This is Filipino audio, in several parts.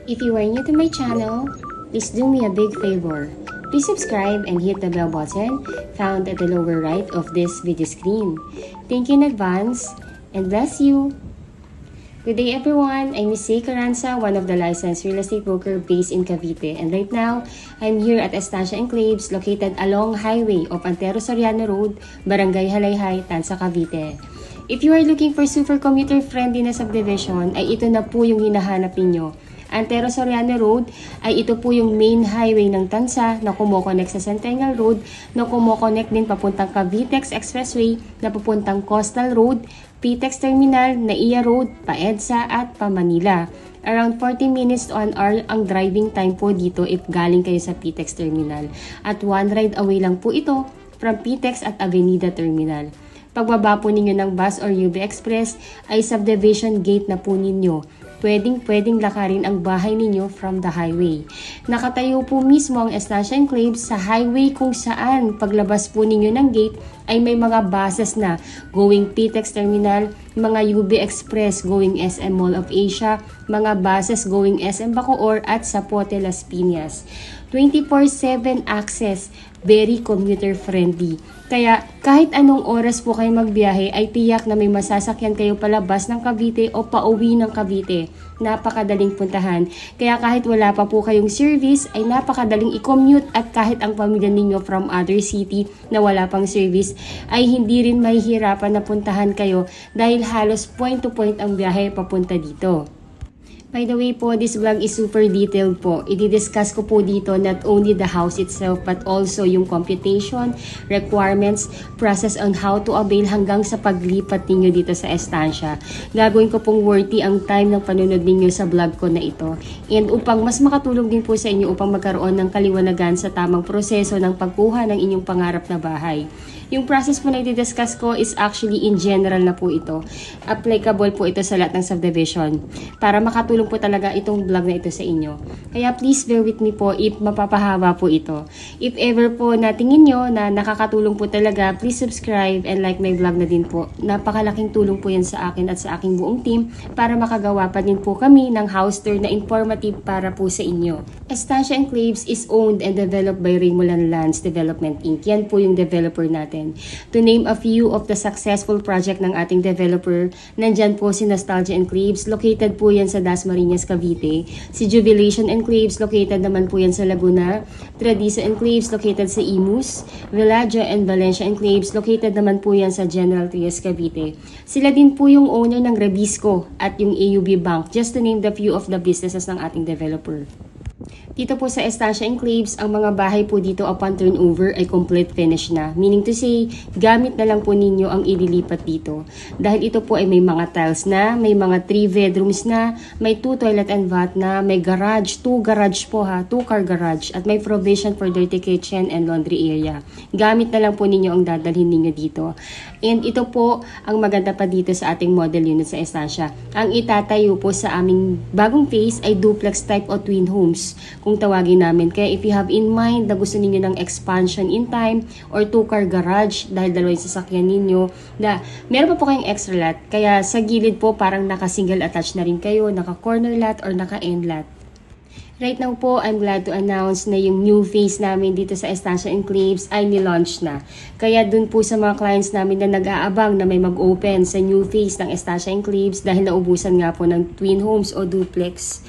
If you are new to my channel, please do me a big favor. Please subscribe and hit the bell button found at the lower right of this video screen. Thank you in advance and bless you. Good day everyone, I'm Miss Zay Carranza, one of the licensed real estate broker based in Cavite. And right now, I'm here at Estancia Enclaves located along highway of Antero Soriano Road, Barangay Halayhay, Tanza, Cavite. If you are looking for super commuter friendly na subdivision, ay ito na po yung hinahanap ninyo. Antero Soriano Road ay ito po yung main highway ng Tanza na kumokonek sa Centennial Road, na kumokonek din papuntang Cavitex Expressway, na papuntang Coastal Road, PTEX Terminal, NAIA Road, pa-EDSA at pa-Manila. Around 40 minutes to an hour ang driving time po dito if galing kayo sa PTEX Terminal. At one ride away lang po ito from PTEX at Avenida Terminal. Pagbaba po ninyo ng bus or UB Express ay subdivision gate na po ninyo. Pwedeng lakarin ang bahay ninyo from the highway. Nakatayo po mismo ang Estancia Enclaves sa highway kung saan paglabas po ninyo ng gate ay may mga buses na going PTEX Terminal, mga UB Express going SM Mall of Asia, mga buses going SM Bacoor at Zapote Las Piñas. 24/7 access, very commuter friendly. Kaya kahit anong oras po kayo magbiyahe ay tiyak na may masasakyan kayo palabas ng Cavite o pauwi ng Cavite. Napakadaling puntahan. Kaya kahit wala pa po kayong service ay napakadaling i-commute, at kahit ang pamilya ninyo from other city na wala pang service ay hindi rin mahihirapan na puntahan kayo dahil halos point to point ang biyahe papunta dito. By the way po, this vlog is super detailed po. I-discuss ko po dito not only the house itself but also yung computation, requirements, process on how to avail hanggang sa paglipat ninyo dito sa estancia. Gagawin ko pong worthy ang time ng panunod ninyo sa vlog ko na ito. And upang mas makatulong din po sa inyo upang magkaroon ng kaliwanagan sa tamang proseso ng pagkuha ng inyong pangarap na bahay. Yung process po na i-discuss ko is actually in general na po ito. Applicable po ito sa lahat ng subdivision. Para makatulong po talaga itong vlog na ito sa inyo. Kaya please bear with me po if mapapahaba po ito. If ever po natingin nyo na nakakatulong po talaga, please subscribe and like my vlog na din po. Napakalaking tulong po yan sa akin at sa aking buong team para makagawa pa din po kami ng house tour na informative para po sa inyo. Estancia Enclaves is owned and developed by Raymulan Lands Development Inc. Yan po yung developer natin. To name a few of the successful project ng ating developer, nandyan po si Nostalgia Enclaves, located po yan sa Dasmariñas, Cavite. Si Jubilation Enclaves, located naman po yan sa Laguna. Tradisa Enclaves, located sa Imus. Villaggio and Valencia Enclaves, located naman po yan sa General Trias, Cavite. Sila din po yung owner ng Rebisco at yung AUB Bank, just to name the few of the businesses ng ating developer. Dito po sa Estancia Enclaves, ang mga bahay po dito upon turnover ay complete finish na. Meaning to say, gamit na lang po ninyo ang ililipat dito. Dahil ito po ay may mga tiles na, may mga 3 bedrooms na, may 2 toilet and bath na, may garage, 2 garage po ha, 2 car garage, at may provision for dirty kitchen and laundry area. Gamit na lang po ninyo ang dadalhin ninyo dito. And ito po ang maganda pa dito sa ating model unit sa Estancia. Ang itatayo po sa aming bagong phase ay duplex type o twin homes kung tawagin namin. Kaya if you have in mind na gusto ninyo ng expansion in time or 2-car garage dahil dalawa yung sasakyan ninyo, na meron pa po kayong extra lot. Kaya sa gilid po parang naka-single attached na rin kayo, naka-corner lot or naka-end lot. Right now po, I'm glad to announce na yung new phase namin dito sa Estancia Enclaves ay nilaunch na. Kaya dun po sa mga clients namin na nag-aabang na may mag-open sa new phase ng Estancia Enclaves dahil naubusan nga po ng twin homes o duplex.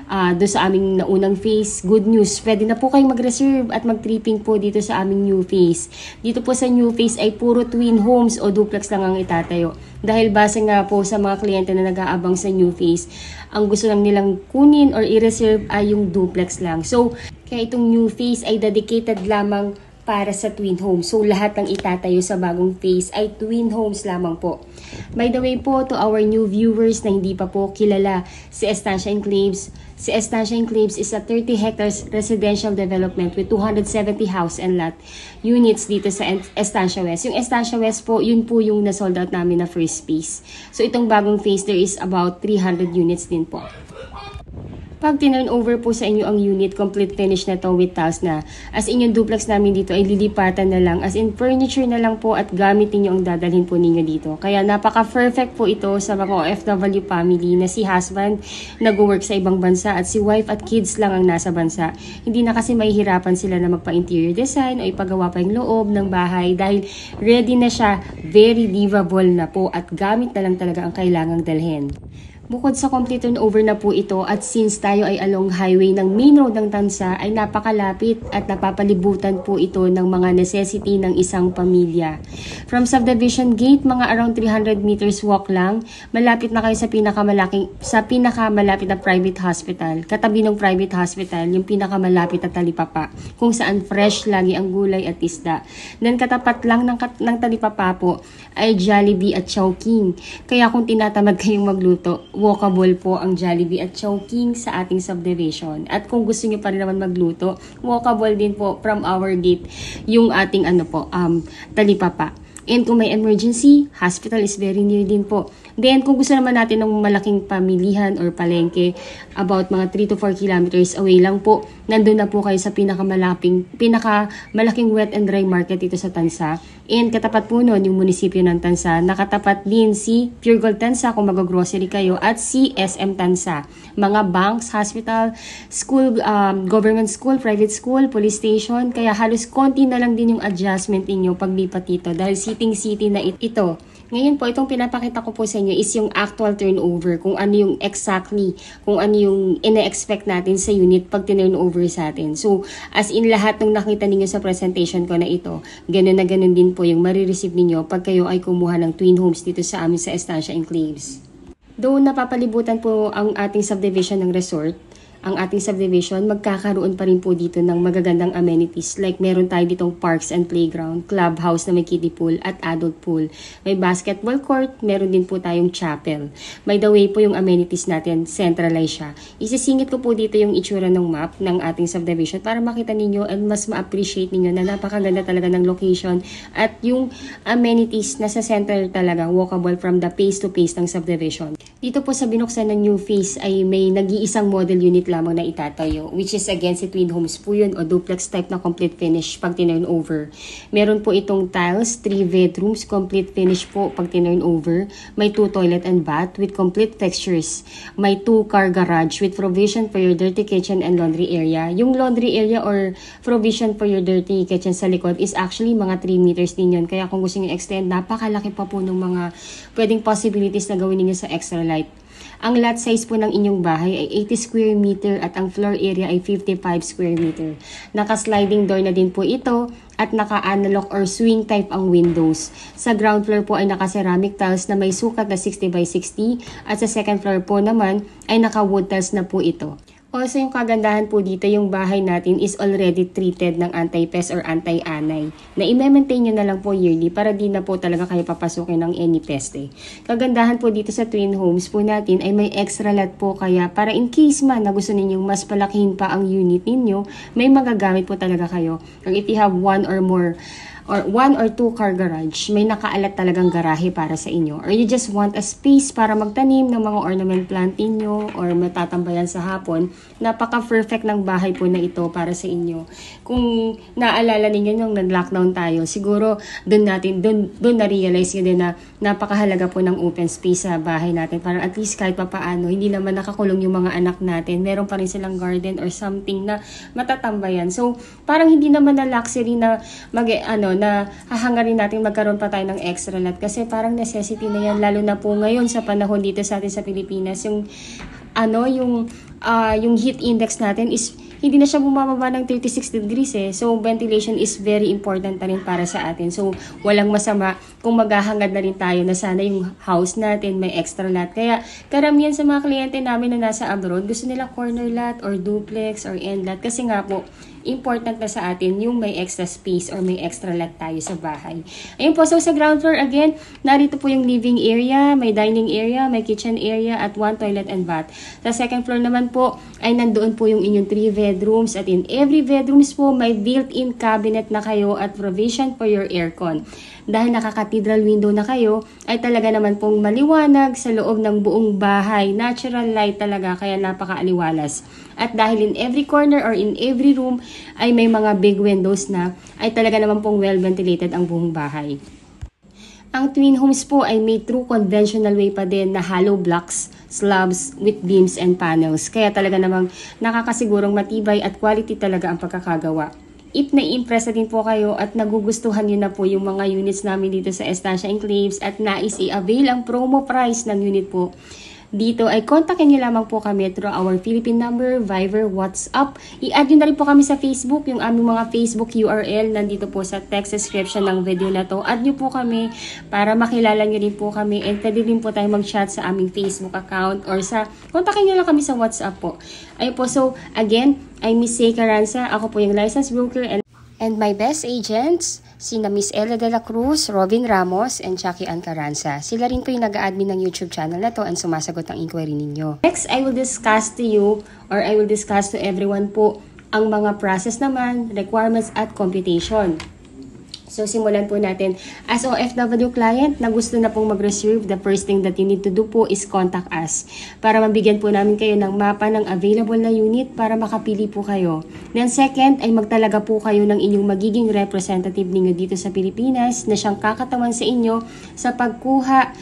Doon sa aming naunang phase, good news, pwede na po kayong mag-reserve at mag-tripping po dito sa aming new phase. Dito po sa new phase ay puro twin homes o duplex lang ang itatayo. Dahil base nga po sa mga kliyente na nag-aabang sa new phase, ang gusto lang nilang kunin or i-reserve ay yung duplex lang. So, kaya itong new phase ay dedicated lamang para sa twin homes. So, lahat ng itatayo sa bagong phase ay twin homes lamang po. By the way po, to our new viewers na hindi pa po kilala si Estancia Enclaves, si Estancia Enclaves is a 30 hectares residential development with 270 house and lot units dito sa Estancia West. Yung Estancia West po, yun po yung na-sold out namin na first phase. So, itong bagong phase, there is about 300 units din po. Pag tinurn over po sa inyo ang unit, complete finish na to with tiles na. As in yung duplex namin dito ay lilipatan na lang. As in furniture na lang po at gamit niyo ang dadalhin po ninyo dito. Kaya napaka-perfect po ito sa mga OFW family na si husband nag-work sa ibang bansa at si wife at kids lang ang nasa bansa. Hindi na kasi mahihirapan sila na magpa-interior design o ipagawa pa yung loob ng bahay dahil ready na siya, very livable na po at gamit na lang talaga ang kailangang dalhin. Bukod sa complete turnover na po ito at since tayo ay along highway ng main road ng Tansa ay napakalapit at napapalibutan po ito ng mga necessity ng isang pamilya. From subdivision gate, mga around 300 meters walk lang, malapit na kayo sa pinakamalapit na private hospital. Katabi ng private hospital, yung pinakamalapit na talipapa, kung saan fresh lagi ang gulay at isda. Then katapat lang ng talipapa po ay Jollibee at Chowking. Kaya kung tinatamad kayong magluto, walkable po ang Jollibee at Chowking sa ating subdivision. At kung gusto niyo pa rin naman magluto, walkable din po from our gate yung ating talipapa. And kung may emergency, hospital is very near din po. Then, kung gusto naman natin ng malaking pamilihan or palengke, about mga 3 to 4 kilometers away lang po, nandun na po kayo sa pinakamalaking wet and dry market dito sa Tansa. And katapat po nun, yung munisipyo ng Tansa, nakatapat din si Pure Gold Tansa kung mag-grocery kayo at si SM Tansa. Mga banks, hospital, school, government school, private school, police station, kaya halos konti na lang din yung adjustment ninyo paglipat dito dahil city na ito. Ngayon po, itong pinapakita ko po sa inyo is yung actual turnover, kung ano yung kung ano yung ina-expect natin sa unit pag turnover sa atin. So, as in lahat ng nakita ninyo sa presentation ko na ito, ganun na ganun din po yung marireceive ninyo pag kayo ay kumuha ng twin homes dito sa amin sa Estancia Enclaves. Though napapalibutan po ang ating subdivision ng resort, ang ating subdivision, magkakaroon pa rin po dito ng magagandang amenities. Like meron tayo ditong parks and playground, clubhouse na may kiddie pool at adult pool. May basketball court, meron din po tayong chapel. By the way po yung amenities natin, centralized siya. Isisingit ko po dito yung itsura ng map ng ating subdivision para makita ninyo and mas ma-appreciate ninyo na napakaganda talaga ng location at yung amenities na sa center talaga, walkable from the phase to phase ng subdivision. Dito po sa binuksan ng new phase ay may nag-iisang model unit lamang na itatayo, which is again si twin homes po yun o duplex type na complete finish pag tinurn over. Meron po itong tiles, 3 bedrooms, complete finish po pag tinurn over. May 2 toilet and bath with complete textures. May 2 car garage with provision for your dirty kitchen and laundry area. Yung laundry area or provision for your dirty kitchen sa likod is actually mga 3 meters din yun. Kaya kung gusto nyo extend, napakalaki pa po ng mga pwedeng possibilities na gawin niyo sa extra light. Ang lot size po ng inyong bahay ay 80 square meter at ang floor area ay 55 square meter. Naka-sliding door na din po ito at naka-analog or swing type ang windows. Sa ground floor po ay naka-ceramic tiles na may sukat na 60 by 60 at sa second floor po naman ay naka-wood tiles na po ito. Also, yung kagandahan po dito, yung bahay natin is already treated ng anti-pest or anti-anay na i-maintain nyo na lang po yearly para di na po talaga kayo papasukin ng any pest eh. Kagandahan po dito sa twin homes po natin ay may extra lot po kaya para in case man na gusto ninyong mas palakihin pa ang unit ninyo, may magagamit po talaga kayo. Or if you have one or 1 or 2 car garage, may nakaalat talagang garahe para sa inyo. Or you just want a space para magtanim ng mga ornament plant inyo or matatambayan sa hapon, napaka-perfect ng bahay po na ito para sa inyo. Kung naalala ninyo nung nag-lockdown tayo, siguro doon na-realize nyo din na napakahalaga po ng open space sa bahay natin. Para at least kahit papaano, hindi naman nakakulong yung mga anak natin. Meron pa rin silang garden or something na matatambayan. So, parang hindi naman na luxury na na hahangarin natin magkaroon pa tayo ng extra lot kasi parang necessity na yan lalo na po ngayon sa panahon dito sa atin sa Pilipinas yung heat index natin is hindi na siya bumababa ng 36 degrees eh. So ventilation is very important na rin para sa atin. So walang masama kung maghahangad na rin tayo na sana yung house natin may extra lot. Kaya karamihan sa mga kliyente namin na nasa abroad gusto nila corner lot or duplex or end lot kasi nga po important na sa atin yung may extra space or may extra lot tayo sa bahay. Ayun po, so sa ground floor again, narito po yung living area, may dining area, may kitchen area at 1 toilet and bath. Sa second floor naman po ay nandoon po yung inyong 3 bedrooms at in every bedrooms po may built-in cabinet na kayo at provision for your aircon. Dahil nakaka-cathedral window na kayo, ay talaga naman pong maliwanag sa loob ng buong bahay. Natural light talaga, kaya napaka-aliwalas. At dahil in every corner or in every room ay may mga big windows na, ay talaga naman pong well-ventilated ang buong bahay. Ang twin homes po ay made through conventional way pa din na hollow blocks, slabs with beams and panels. Kaya talaga namang nakakasigurong matibay at quality talaga ang pagkakagawa. If na-impress na din po kayo at nagugustuhan nyo na po yung mga units namin dito sa Estancia Enclaves at nais i-avail ang promo price ng unit po, dito ay kontakin nyo lamang po kami through our Philippine number, Viber, WhatsApp. I-add nyo na rin po kami sa Facebook, yung aming mga Facebook URL nandito po sa text description ng video na to. Add nyo po kami para makilala nyo rin po kami and pwede rin po tayo mag-chat sa aming Facebook account or sa, kontakin nyo lang kami sa WhatsApp po. Ayun po, so again, I'm Miss Zay Caranza. Ako po yung licensed broker and my best agents, sina Miss Ella De La Cruz, Robin Ramos, and Jackie Ann Caranza. Sila rin po yung nag-a-admin ng YouTube channel na to and sumasagot ng inquiry ninyo. Next, I will discuss to you or I will discuss to everyone po ang mga process naman, requirements at computation. So, simulan po natin. As OFW client na gusto na pong mag-reserve, the first thing that you need to do po is contact us para mabigyan po namin kayo ng mapa ng available na unit para makapili po kayo. Then second, ay magtalaga po kayo ng inyong magiging representative ninyo dito sa Pilipinas na siyang kakatawan sa inyo sa pagkuha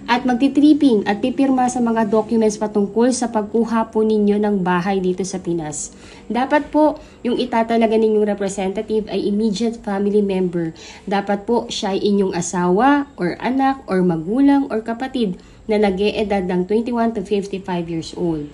at magtitripping at pipirma sa mga documents patungkol sa pagkuha po ninyo ng bahay dito sa Pinas. Dapat po, yung itatalaga ninyong representative ay immediate family member. Dapat po, siya ay inyong asawa, or anak, or magulang, or kapatid na nag-e-edad ng 21 to 55 years old.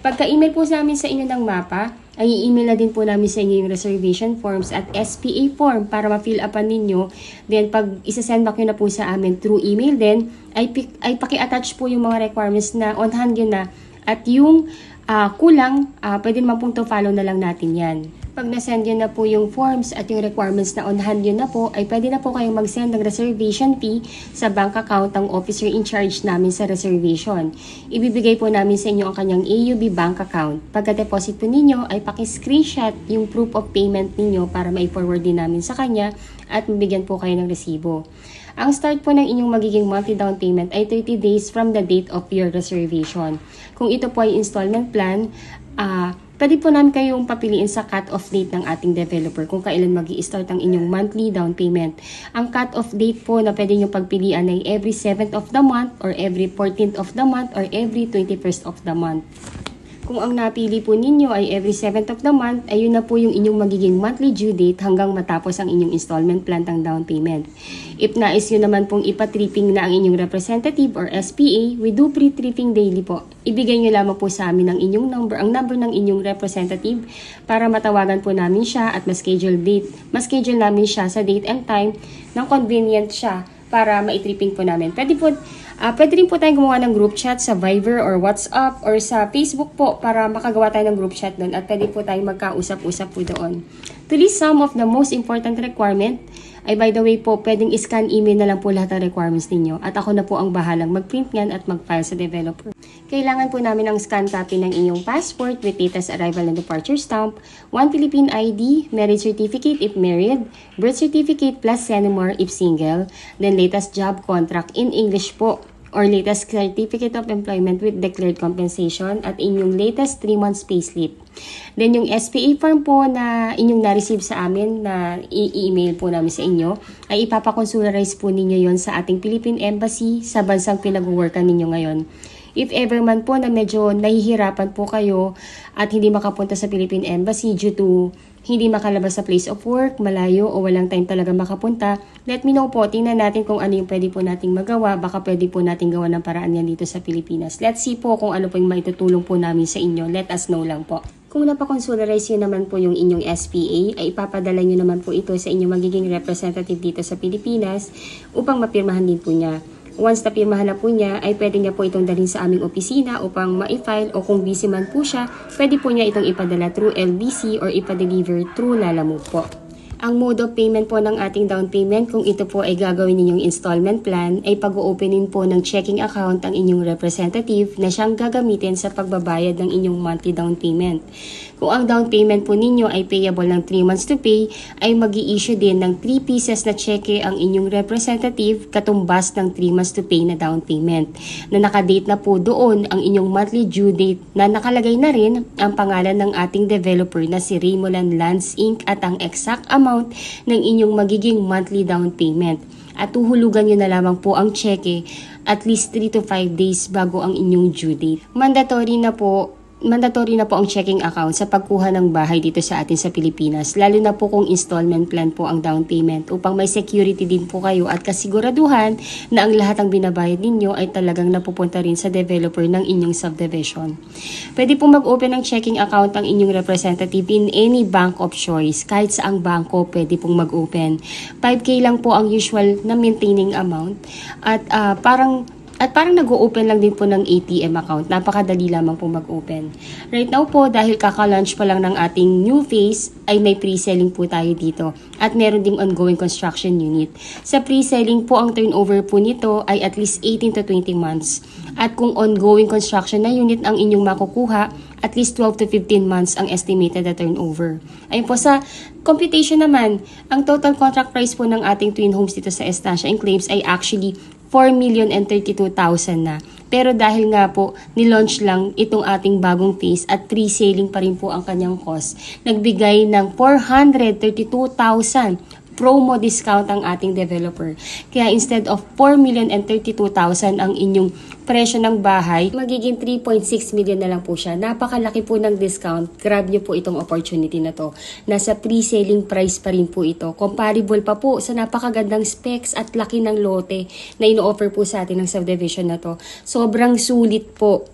Pagka-email po sa amin sa inyo ng mapa, ay i-email na din po namin sa inyo yung reservation forms at SPA form para ma-fill upan ninyo. Then, pag isa-send back nyo na po sa amin through email din, ay paki-attach po yung mga requirements na on hand yun na. At yung kulang, pwede naman pong to-follow na lang natin yan. Pag na-send yun na po yung forms at yung requirements na on hand yun na po, ay pwede na po kayong mag-send ng reservation fee sa bank account ng officer in charge namin sa reservation. Ibibigay po namin sa inyo ang kanyang AUB bank account. Pagka-deposit po ninyo, ay paki-screenshot yung proof of payment ninyo para ma-forward din namin sa kanya at mabigyan po kayo ng resibo. Ang start po ng inyong magiging monthly down payment ay 30 days from the date of your reservation. Kung ito po ay installment plan, pwede po namin kayong papiliin sa cut-off date ng ating developer kung kailan mag-i-start ang inyong monthly down payment. Ang cut-off date po na pwede nyo pagpilian ay every 7th of the month or every 14th of the month or every 21st of the month. Kung ang napili po ninyo ay every 7th of the month, ay yun na po yung inyong magiging monthly due date hanggang matapos ang inyong installment plan ng down payment. If nais nyo naman pong ipatripping na ang inyong representative or SPA, we do pre-tripping daily po. Ibigay nyo lamang po sa amin ang inyong number, ang number ng inyong representative para matawagan po namin siya at ma-schedule namin siya sa date and time ng convenient siya para ma-tripping po namin. Pwede rin po tayong gumawa ng group chat sa Viber or WhatsApp or sa Facebook po para makagawa tayo ng group chat doon at pwede po tayong magkausap-usap po doon. To list some of the most important requirement, ay by the way po, pwedeng scan email na lang po lahat ng requirements ninyo at ako na po ang bahalang mag-print yan at mag-file sa developer. Kailangan po namin ng scan copy ng inyong passport with latest arrival and departure stamp, 1 Philippine ID, marriage certificate if married, birth certificate plus CENIMOR if single, then latest job contract in English po, or latest certificate of employment with declared compensation at inyong latest 3 months payslip. Then yung SPA form po na inyong na-receive sa amin na i-email po namin sa inyo, ay ipapakonsularize po ninyo yon sa ating Philippine Embassy sa bansang pinag-workan ninyo ngayon. If ever man po na medyo nahihirapan po kayo at hindi makapunta sa Philippine Embassy due to hindi makalabas sa place of work, malayo o walang time talaga makapunta, let me know po. Tingnan natin kung ano yung pwede po nating magawa. Baka pwede po nating gawa ng paraan yan dito sa Pilipinas. Let's see po kung ano po yung maitutulong po namin sa inyo. Let us know lang po. Kung napakonsularize nyo naman po yung inyong SPA, ay ipapadala nyo naman po ito sa inyong magiging representative dito sa Pilipinas upang mapirmahan din po niya. Once na pirmahan na po niya, ay pwede niya po itong dalhin sa aming opisina upang ma-file o kung busy man po siya, pwede po niya itong ipadala through LBC or ipa-deliver through Lalamove po. Ang mode of payment po ng ating down payment, kung ito po ay gagawin ninyong installment plan, ay pag-o-openin po ng checking account ang inyong representative na siyang gagamitin sa pagbabayad ng inyong monthly down payment. Kung ang down payment po ninyo ay payable ng 3 months to pay, ay mag-i-issue din ng 3 pieces na cheque ang inyong representative katumbas ng 3 months to pay na down payment. Na nakadate na po doon ang inyong monthly due date na nakalagay na rin ang pangalan ng ating developer na si Raymoland Lands Inc. at ang exact amount ng inyong magiging monthly down payment. At tuhulugan nyo na lamang po ang cheque at least 3 to 5 days bago ang inyong due date. Mandatory na po ang checking account sa pagkuha ng bahay dito sa atin sa Pilipinas, lalo na po kung installment plan po ang down payment upang may security din po kayo at kasiguraduhan na ang lahat ng binabayad ninyo ay talagang napupunta rin sa developer ng inyong subdivision. Pwede po mag-open ng checking account ang inyong representative in any bank of choice. Kahit saang bangko pwede pong mag-open. 5K lang po ang usual na maintaining amount at parang nag-o-open lang din po ng ATM account. Napakadali lamang po mag-open. Right now po, dahil kaka-launch pa lang ng ating new phase, ay may pre-selling po tayo dito. At meron ding ongoing construction unit. Sa pre-selling po, ang turnover po nito ay at least 18 to 20 months. At kung ongoing construction na unit ang inyong makukuha, at least 12 to 15 months ang estimated na turnover. Ayun po, sa computation naman, ang total contract price po ng ating twin homes dito sa Estancia Enclaves ay actually 4,032,000 na. Pero dahil nga po, nilaunch lang itong ating bagong phase at pre-selling pa rin po ang kanyang cost, nagbigay ng 432,000 promo discount ang ating developer. Kaya instead of 4,032,000 ang inyong presyo ng bahay, magiging 3.6 million na lang po siya. Napakalaki po ng discount. Grab nyo po itong opportunity na to. Nasa pre-selling price pa rin po ito. Comparable pa po sa napakagandang specs at laki ng lote na ino-offer po sa atin ng subdivision na to. Sobrang sulit po.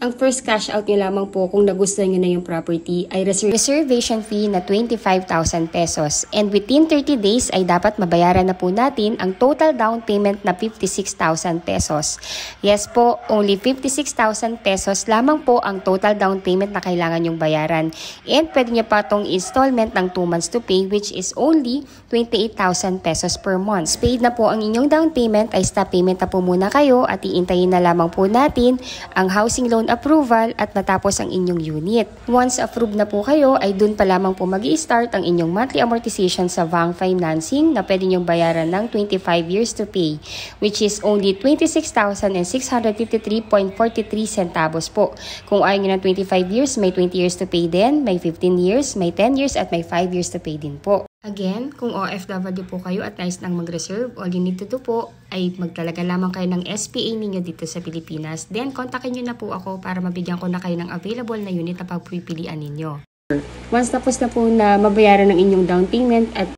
Ang first cash out nyo lamang po kung nagustuhan nyo na yung property ay reservation fee na 25,000 pesos. And within 30 days ay dapat mabayaran na po natin ang total down payment na 56,000 pesos. Yes po, only 56,000 pesos lamang po ang total down payment na kailangan yung bayaran. And pwede nyo pa itong installment ng 2 months to pay which is only 28,000 pesos per month. Paid na po ang inyong down payment ay stop payment na po muna kayo at iintayin na lamang po natin ang housing loan approval at matapos ang inyong unit. Once approved na po kayo, ay dun pa lamang po mag-i-start ang inyong monthly amortization sa bank financing na pwede nyong bayaran ng 25 years to pay, which is only 26,653.43 centavos po. Kung ayaw nyo ng 25 years, may 20 years to pay din, may 15 years, may 10 years at may 5 years to pay din po. Again, kung OFW po kayo at nais nang mag-reserve, all you need to do po ay magtalaga lamang kayo ng SPA ninyo dito sa Pilipinas. Then, kontakin nyo na po ako para mabigyan ko na kayo ng available na unit na pagpipilian ninyo. Once tapos na po na mabayaran ng inyong down payment at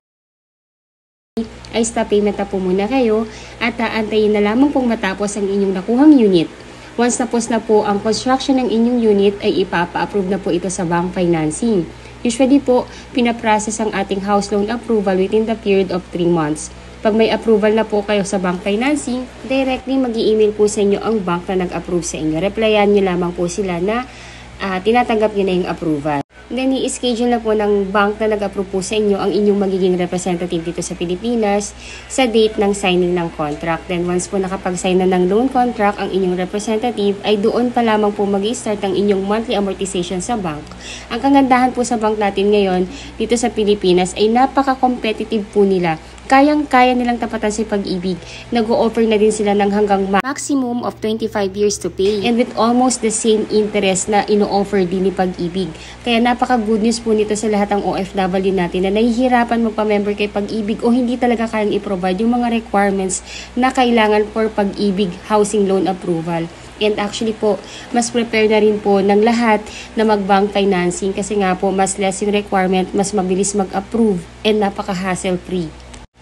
ay stop payment na po muna kayo at aantayin na lamang pong matapos ang inyong nakuhang unit. Once tapos na po ang construction ng inyong unit ay ipapa-approve na po ito sa bank financing. Usually po, pinaprocess ang ating house loan approval within the period of 3 months. Pag may approval na po kayo sa bank financing, directly mag-i-email po sa inyo ang bank na nag-approve sa inyo. Replyan nyo lamang po sila na tinatanggap nyo na yung approval. Then, i-schedule na po ng bank na nag-approve po sa inyo ang inyong magiging representative dito sa Pilipinas sa date ng signing ng contract. Then, once po nakapag-sign na ng loan contract ang inyong representative, ay doon pa lamang po mag-i-start ang inyong monthly amortization sa bank. Ang kagandahan po sa bank natin ngayon dito sa Pilipinas ay napaka-competitive po nila. Kayang-kaya nilang tapatan si Pag-ibig. Nag-o-offer na din sila ng hanggang maximum of 25 years to pay. And with almost the same interest na ino-offer din ni Pag-ibig. Kaya napaka-good news po nito sa lahat ng OFW natin na nahihirapan magpa-member kay Pag-ibig o hindi talaga kayang i-provide yung mga requirements na kailangan for Pag-ibig housing loan approval. And actually po, mas prepare na rin po ng lahat na mag-bank financing kasi nga po mas less yung requirement, mas mabilis mag-approve and napaka-hassle free.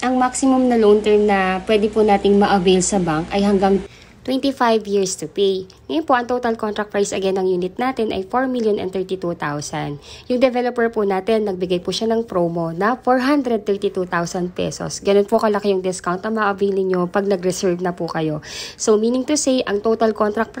Ang maximum na loan term na pwede po nating ma-avail sa bank ay hanggang 25 years to pay. Ngayon po, ang total contract price again ng unit natin ay 4,032,000. Yung developer po natin, nagbigay po siya ng promo na 432,000 pesos. Ganun po kalaki yung discount na ma-avail nyo pag nag-reserve na po kayo. So, meaning to say, ang total contract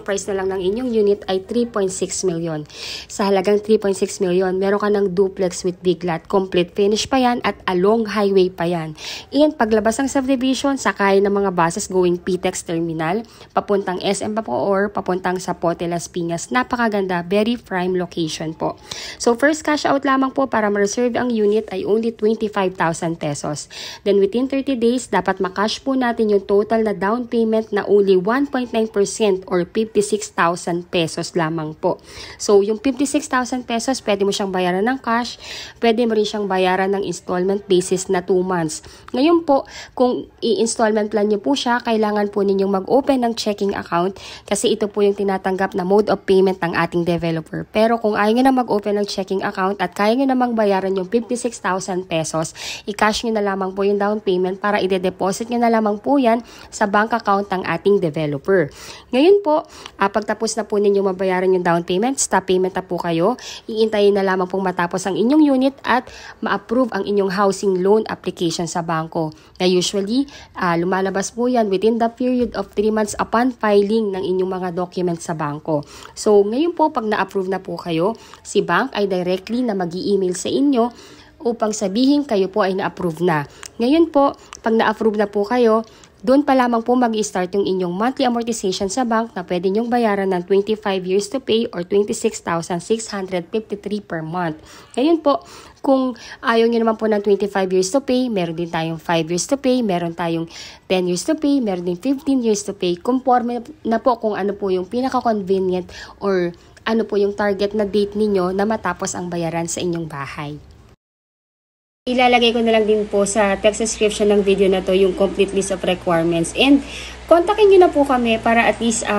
price na lang ng inyong unit ay 3.6 million. Sa halagang 3.6 million, meron ka ng duplex with big lot. Complete finish pa yan at along highway pa yan. And paglabas ng subdivision, sakay ng mga buses going PTEX Terminal, papuntang SM pa po or papuntang sa Pote Las Piñas. Napakaganda, very prime location po. So first cash out lamang po para ma-reserve ang unit ay only 25,000 pesos. Then within 30 days, dapat makash po natin yung total na down payment na only 1.9% or 56,000 pesos lamang po. So yung 56,000 pesos, pwede mo siyang bayaran ng cash, pwede mo rin siyang bayaran ng installment basis na 2 months. Ngayon po, kung i-installment plan nyo po siya, kailangan po ninyong mag-open ng checking account kasi ito po yung tinatanggap na mode of payment ng ating developer. Pero kung ayaw nyo na mag-open ng checking account at kaya nyo namang bayaran yung 56,000 pesos, i-cash nyo na lamang po yung down payment para i-deposit nyo na lamang po yan sa bank account ng ating developer. Ngayon po, pagtapos na po ninyo mabayaran yung down payment, stop payment na po kayo, iintayin na lamang pong matapos ang inyong unit at ma-approve ang inyong housing loan application sa bangko. Na usually, lumalabas po yan within the period of 3 months upon filing ng inyong mga documents sa bangko. So, ngayon po, pag na-approve na po kayo, si bank ay directly na mag-i-email sa inyo upang sabihin kayo po ay na-approve na. Ngayon po, pag na-approve na po kayo, doon pa lamang po mag-i-start yung inyong monthly amortization sa bank na pwede nyong bayaran ng 25 years to pay or 26,653 per month. Ngayon po, kung ayaw nyo naman po ng 25 years to pay, meron din tayong 5 years to pay, meron tayong 10 years to pay, meron din 15 years to pay. Conforme na po kung ano po yung pinaka-convenient or ano po yung target na date ninyo na matapos ang bayaran sa inyong bahay. Ilalagay ko na lang din po sa text description ng video na to yung complete list of requirements. And kontakin nyo na po kami para at least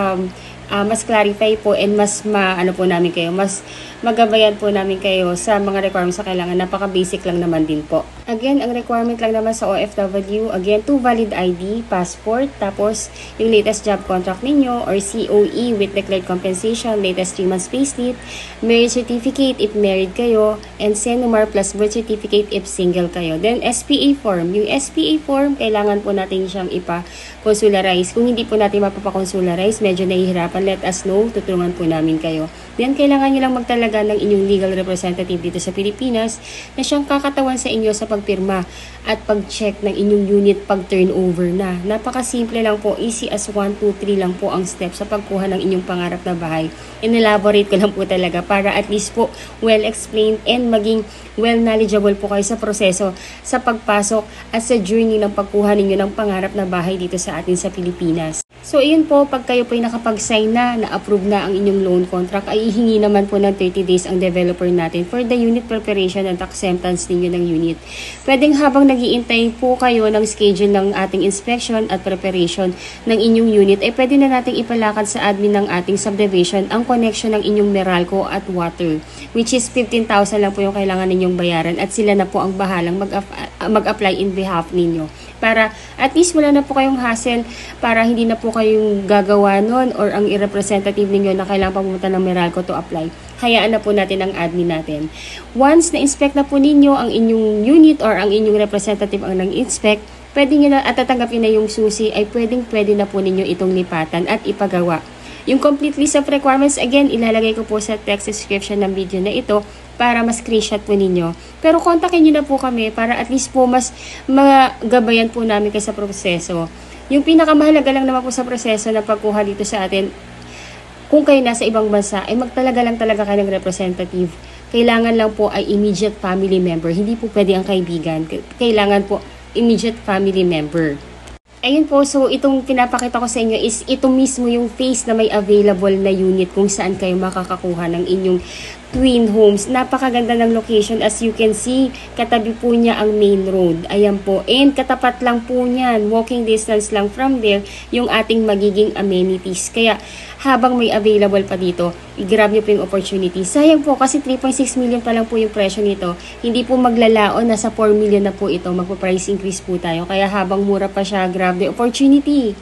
mas clarify po and mas namin kayo, mas magabayan po namin kayo sa mga requirements sa kailangan. Napaka-basic lang naman din po. Again, ang requirement lang naman sa OFW, again, 2 valid ID, passport, tapos yung latest job contract ninyo or COE with declared compensation, latest 3 months payslip, marriage certificate if married kayo, and SENUMAR plus birth certificate if single kayo. Then, SPA form. Yung SPA form, kailangan po natin siyang ipa-consularize. Kung hindi po natin mapapa-consularize, medyo nahihirapan, let us know, tutulungan po namin kayo. Then, kailangan nyo lang magtalaga ng inyong legal representative dito sa Pilipinas na siyang kakatawan sa inyo sa pagpirma at pag-check ng inyong unit pag turnover na. Napakasimple lang po, easy as 1, 2, 3 lang po ang steps sa pagkuha ng inyong pangarap na bahay. In-elaborate ko lang po talaga para at least po well-explained and maging well-knowledgeable po kayo sa proseso sa pagpasok at sa journey ng pagkuha ninyo ng pangarap na bahay dito sa atin sa Pilipinas. So, iyon po, pag kayo po ay nakapag-sign na-approve na ang inyong loan contract, ay ihingi naman po ng 30 days ang developer natin for the unit preparation and acceptance ninyo ng unit. Pwedeng habang nag-iintay po kayo ng schedule ng ating inspection at preparation ng inyong unit, ay pwede na nating ipalakad sa admin ng ating subdivision ang connection ng inyong Meralco at water, which is 15,000 lang po yung kailangan ninyong bayaran at sila na po ang bahalang mag-apply in behalf ninyo. Para at least wala na po kayong hassle, para hindi na po kayong gagawa nun or ang i-representative ninyo na kailangan pumunta ng Meralco to apply. Hayaan na po natin ang admin natin. Once na-inspect na po ninyo ang inyong unit or ang inyong representative ang nang-inspect, pwede nyo na at tatanggapin na yung susi, ay pwede na po ninyo itong lipatan at ipagawa. Yung complete list of requirements, again, ilalagay ko po sa text description ng video na ito para mas screenshot po ninyo. Pero kontakin nyo na po kami para at least po mas magabayan po namin kayo sa proseso. Yung pinakamahalaga lang naman po sa proseso na pagkuha dito sa atin, kung kayo nasa ibang bansa, ay magtalaga lang talaga kayo ng representative. Kailangan lang po ay immediate family member. Hindi po pwede ang kaibigan. Kailangan po immediate family member. Ayun po, so itong pinapakita ko sa inyo is ito mismo yung phase na may available na unit kung saan kayo makakakuha ng inyong twin homes. Napakaganda ng location, as you can see, katabi po niya ang main road. Ayan po, and katapat lang po niyan, walking distance lang from there, yung ating magiging amenities. Kaya habang may available pa dito, i-grab nyo po yung opportunity. Sayang po kasi 3.6 million pa lang po yung presyo nito. Hindi po maglalaon, nasa 4 million na po ito. Magpa-price increase po tayo. Kaya habang mura pa siya, grab the opportunity.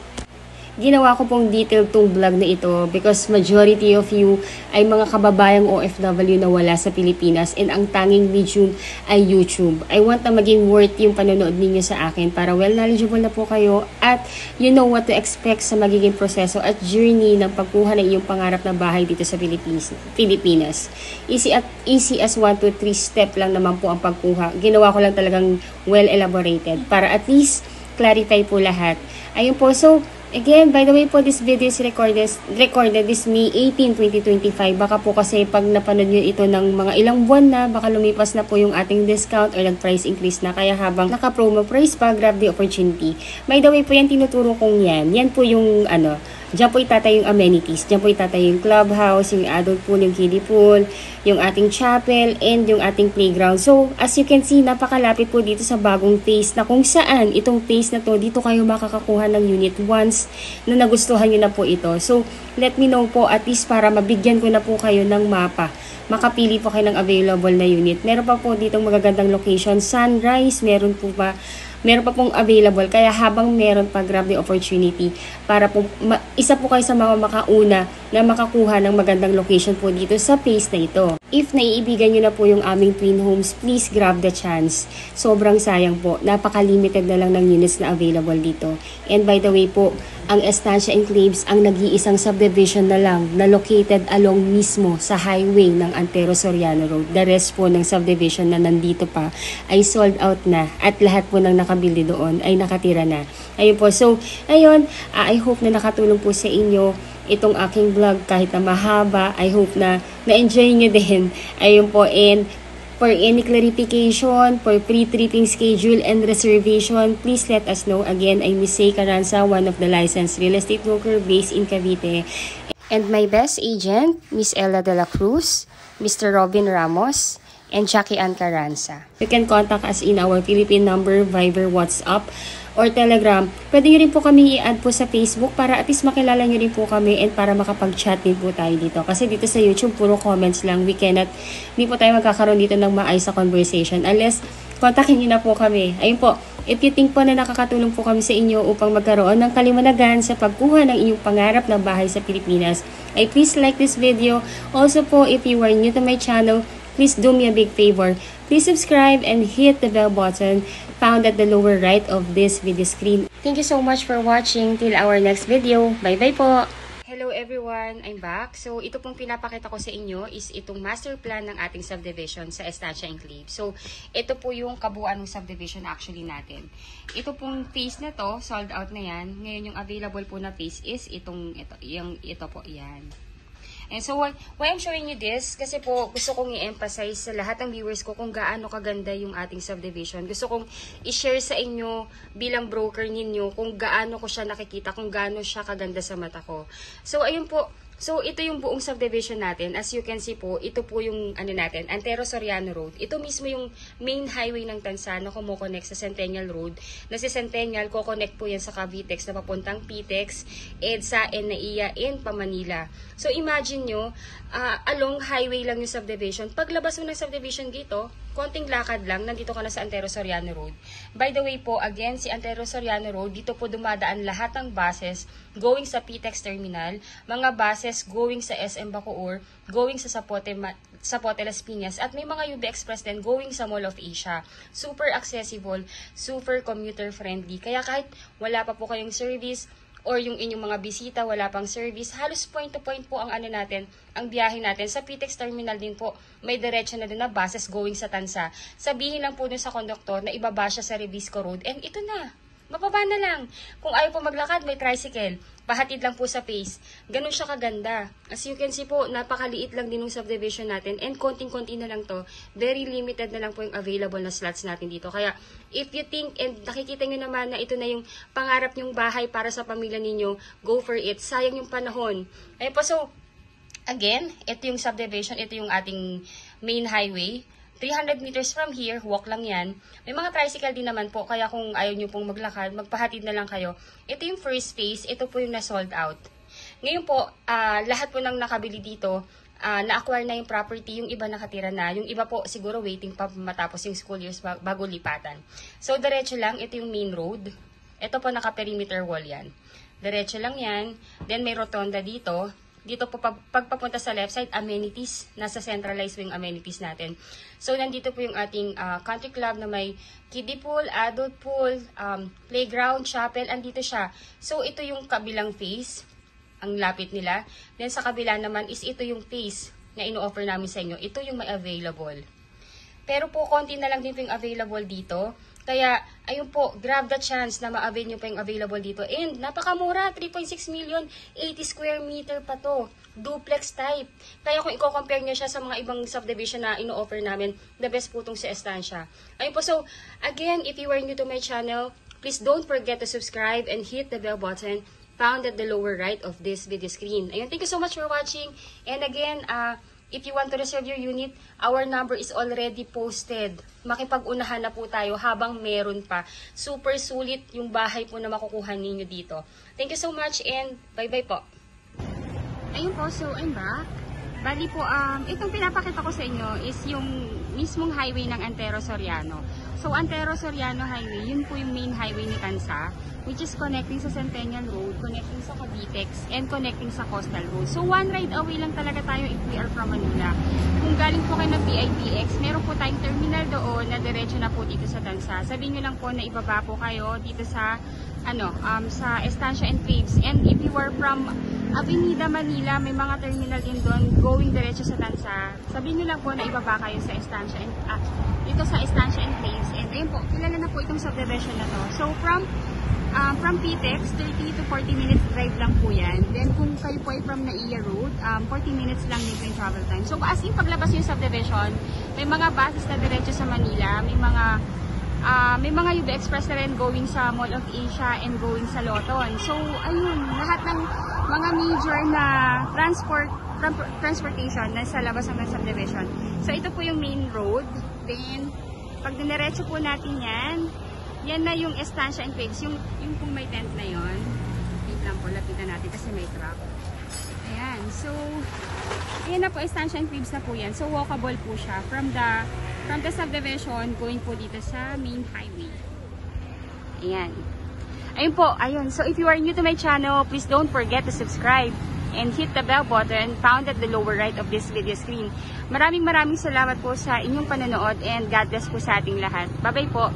ginawa ko pong detailed tong vlog na ito because majority of you ay mga kababayang OFW na wala sa Pilipinas and ang tanging medium ay YouTube. I want na maging worth yung panonood ninyo sa akin para well knowledgeable na po kayo at you know what to expect sa magiging proseso at journey ng pagkuha ng iyong pangarap na bahay dito sa Pilipinas. Easy as 1, 2, 3 step lang naman po ang pagkuha. Ginawa ko lang talagang well elaborated para at least clarify po lahat. Ayun po, so again, by the way po, this video is recorded this May 18, 2025. Baka po kasi pag napanood nyo ito ng mga ilang buwan na, baka lumipas na po yung ating discount or nag-price increase na. Kaya habang naka-promo price pa, grab the opportunity. By the way po, yan tinuturo kong yan. Yan po yung diyan po itatay yung amenities. Diyan po itatay yung clubhouse, yung adult pool, yung kiddie pool, yung ating chapel, and yung ating playground. So, as you can see, napakalapit po dito sa bagong phase na kung saan itong phase na to, dito kayo makakakuha ng unit once na nagustuhan nyo na po ito. So, let me know po at least para mabigyan ko na po kayo ng mapa. Makapili po kayo ng available na unit. Meron pa po ditong magagandang location. Sunrise, meron pa pong available. Kaya habang meron pa, grab the opportunity para po, isa po kayo sa mga makauna na makakuha ng magandang location po dito sa phase na ito. If naiibigan nyo na po yung aming twin homes, please grab the chance. Sobrang sayang po. Napaka-limited na lang ng units na available dito. And by the way po, ang Estancia Enclaves ang nag-iisang subdivision na lang na located along mismo sa highway ng Antero Soriano Road. The rest po ng subdivision na nandito pa ay sold out na at lahat po ng nakabili doon ay nakatira na. Ayun po. So, ayun, I hope na nakatulong po sa inyo itong aking vlog kahit na mahaba. I hope na na-enjoy nyo din. Ayun po. And for any clarification, for pre-tripping schedule and reservation, please let us know. Again, I'm Miss Say Caranza, one of the licensed real estate broker based in Cavite. And my best agent, Miss Ella de la Cruz, Mr. Robin Ramos, and Jackie Ann Caranza. You can contact us in our Philippine number, Viber, WhatsApp, or Telegram. Pwede nyo rin po kami i-add po sa Facebook para at least makilala nyo rin po kami and para makapag-chat din po tayo dito. Kasi dito sa YouTube, puro comments lang. Hindi po tayo magkakaroon dito ng maayos sa conversation unless kontakin nyo na po kami. Ayun po, if you think po na nakakatulong po kami sa inyo upang magkaroon ng kalimanagan sa pagkuha ng inyong pangarap na bahay sa Pilipinas, ay please like this video. Also po, if you are new to my channel, please do me a big favor. Please subscribe and hit the bell button found at the lower right of this video screen. Thank you so much for watching. Till our next video. Bye-bye po! Hello everyone! I'm back. So, ito pong pinapakita ko sa inyo is itong master plan ng ating subdivision sa Estancia Enclave. So, ito po yung kabuuan ng subdivision actually natin. Ito pong phase na to, sold out na yan. Ngayon yung available po na phase is ito po, yan. And so, why I'm showing you this? Kasi po, gusto kong i-emphasize sa lahat ng viewers ko kung gaano kaganda yung ating subdivision. Gusto kong i-share sa inyo bilang broker ninyo kung gaano ko siya nakikita, kung gaano siya kaganda sa mata ko. So, ayun po. So, ito yung buong subdivision natin. As you can see po, ito po yung natin, Antero Soriano Road. Ito mismo yung main highway ng Tansa na kumukonect sa Centennial Road. Na si Centennial, kukonect po yan sa Cavitex na papuntang Pitex, EDSA, and NAIA, and Pamanila. So, imagine nyo, along highway lang yung subdivision. Paglabas mo ng subdivision dito, konting lakad lang, nandito ka na sa Antero Soriano Road. By the way po, again, si Antero Soriano Road, dito po dumadaan lahat ng buses going sa Pitex Terminal, mga buses going sa SM Bacoor, going sa Zapote Las Piñas, at may mga UB Express din going sa Mall of Asia. Super accessible, super commuter friendly. Kaya kahit wala pa po kayong service, or yung inyong mga bisita, wala pang service, halos point to point po ang natin, ang biyahe natin. Sa Pitex Terminal din po, may diretso na din na buses going sa Tansa. Sabihin lang po dun sa konduktor na ibaba siya sa Revisco Road, and ito na. Mababa na lang. Kung ayaw po maglakad, may tricycle. Pahatid lang po sa pace. Ganun siya kaganda. As you can see po, napakaliit lang din yung subdivision natin. And konting-konti na lang to. Very limited na lang po yung available na slots natin dito. Kaya, if you think, and nakikita nyo naman na ito na yung pangarap nyong bahay para sa pamilya ninyo, go for it. Sayang yung panahon. Ayun po, so, again, ito yung subdivision. Ito yung ating main highway. 300 meters from here, walk lang yan. May mga tricycle din naman po, kaya kung ayaw nyo pong maglakad, magpahatid na lang kayo. Ito yung first phase, ito po yung na-sold out. Ngayon po, lahat po ng nakabili dito, na-acquire na yung property, yung iba nakatira na, yung iba po siguro waiting pa matapos yung school years bago lipatan. So, diretso lang, ito yung main road. Ito po naka-perimeter wall yan. Diretso lang yan. Then may rotonda dito. Dito po pagpapunta sa left side, amenities. Nasa centralized yung amenities natin. So nandito po yung ating country club na may kiddie pool, adult pool, playground, chapel. Andito siya. So ito yung kabilang phase. Ang lapit nila. Then sa kabila naman is ito yung phase na ino-offer namin sa inyo. Ito yung may available. Pero po, konti na lang din po yung available dito. Kaya, ayun po, grab the chance na ma-avail nyo pa yung available dito. And, napakamura, 3.6 million, 80 square meter pa to. Duplex type. Kaya kung i-compare nyo siya sa mga ibang subdivision na ino-offer namin, the best po itong sa Estancia. Ayun po, so, again, if you are new to my channel, please don't forget to subscribe and hit the bell button found at the lower right of this video screen. Ayun, thank you so much for watching. And again, if you want to reserve your unit, our number is already posted. Makipag-unahan na po tayo habang meron pa. Super sulit yung bahay po na makukuha ninyo dito. Thank you so much and bye-bye po. Ayun po, so I'm back. Bali po, itong pinapakita ko sa inyo is yung mismong highway ng Antero Soriano. So, Antero Soriano Highway, yun po yung main highway ni Tansa, which is connecting sa Centennial Road, connecting sa Cavitex, and connecting sa Coastal Road. So, one ride away lang talaga tayo if we are from Manila. Kung galing po kayo ng PITX, meron po tayong terminal doon na diretso na po dito sa Tansa. Sabihin nyo lang po na ibaba po kayo dito sa sa Estancia Enclaves. And if you are from Avenida Manila, may mga terminal din doon going diretso sa Tansa. Sabihin nyo lang po na ibaba kayo sa Estancia dito sa Estancia Enclaves. And ayun po, kilala na po itong subdivision na to. So from PITX, 30 to 40 minutes drive lang po yan. Then kung kayo po ay from Naiya Road, 40 minutes lang din po yung travel time. So as in paglabas yung subdivision, may mga buses na diretso sa Manila, may mga UB Express na rin going sa Mall of Asia and going sa Loton. So ayun, lahat ng mga major na transportation na sa labas ng subdivision. So ito po yung main road. Then pag diniretso po natin yan na yung Estancia Enclaves, yung kung may tent na yon. Wait lang po, lapitan natin kasi may truck. Ayan, so ayan na po, Estancia Enclaves na po yan. So walkable po siya from the subdivision going po dito sa main highway. Ayan. Ayun po, ayun. So if you are new to my channel, please don't forget to subscribe and hit the bell button found at the lower right of this video screen. Maraming salamat po sa inyong panonood and God bless po sa ating lahat. Bye-bye po.